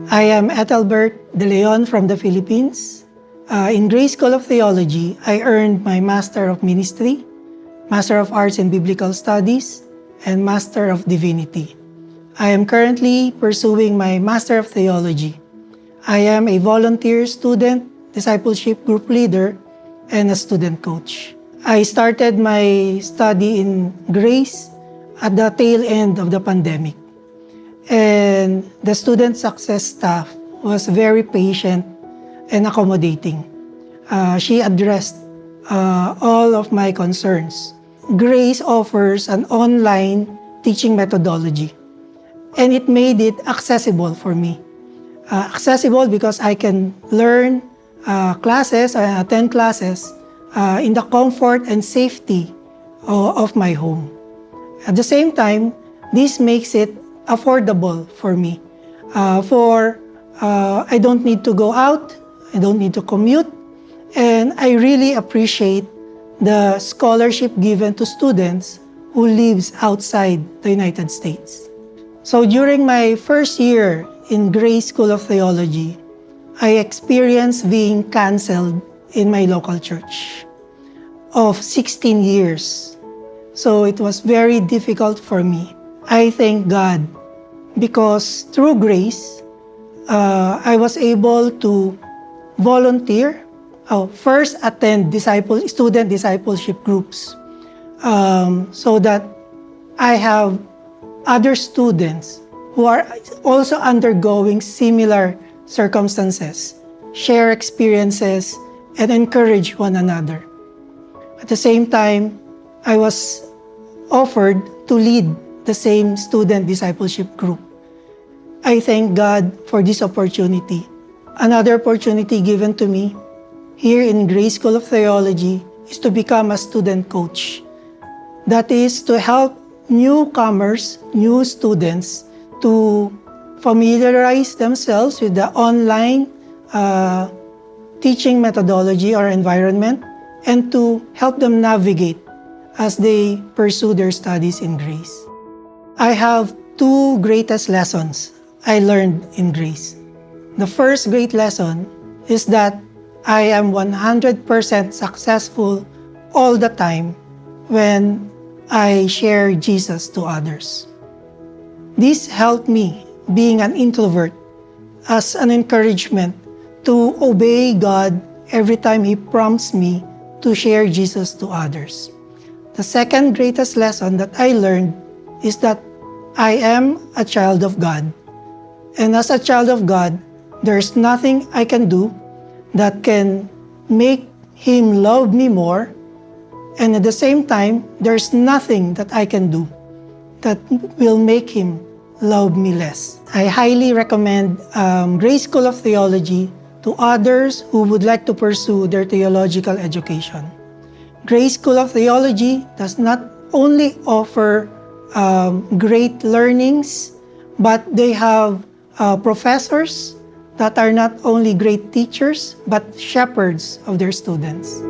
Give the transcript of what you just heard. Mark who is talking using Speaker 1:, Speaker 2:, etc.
Speaker 1: I am Ethelbert De Leon from the Philippines. In Grace School of Theology, I earned my Master of Ministry, Master of Arts in Biblical Studies, and Master of Divinity. I am currently pursuing my Master of Theology. I am a volunteer student, discipleship group leader, and a student coach. I started my study in Grace at the tail end of the pandemic. And the student success staff was very patient and accommodating. She addressed all of my concerns. Grace offers an online teaching methodology, and it made it accessible for me. Accessible because I can learn classes, attend classes in the comfort and safety of my home. At the same time, this makes it affordable for me. I don't need to go out, I don't need to commute, and I really appreciate the scholarship given to students who lives outside the United States. So during my first year in Grace School of Theology, I experienced being canceled in my local church of 16 years. So it was very difficult for me. I thank God because through grace, I was able to volunteer, first attend student discipleship groups, so that I have other students who are also undergoing similar circumstances, share experiences, and encourage one another. At the same time, I was offered to lead the same student discipleship group. I thank God for this opportunity. Another opportunity given to me here in Grace School of Theology is to become a student coach. That is to help newcomers, new students, to familiarize themselves with the online teaching methodology or environment, and to help them navigate as they pursue their studies in Grace. I have two greatest lessons I learned in Grace. The first great lesson is that I am 100% successful all the time when I share Jesus to others. This helped me, being an introvert, as an encouragement to obey God every time He prompts me to share Jesus to others. The second greatest lesson that I learned is that I am a child of God. And as a child of God, there's nothing I can do that can make Him love me more. And at the same time, there's nothing that I can do that will make Him love me less. I highly recommend Grace School of Theology to others who would like to pursue their theological education. Grace School of Theology does not only offer great learnings, but they have professors that are not only great teachers, but shepherds of their students.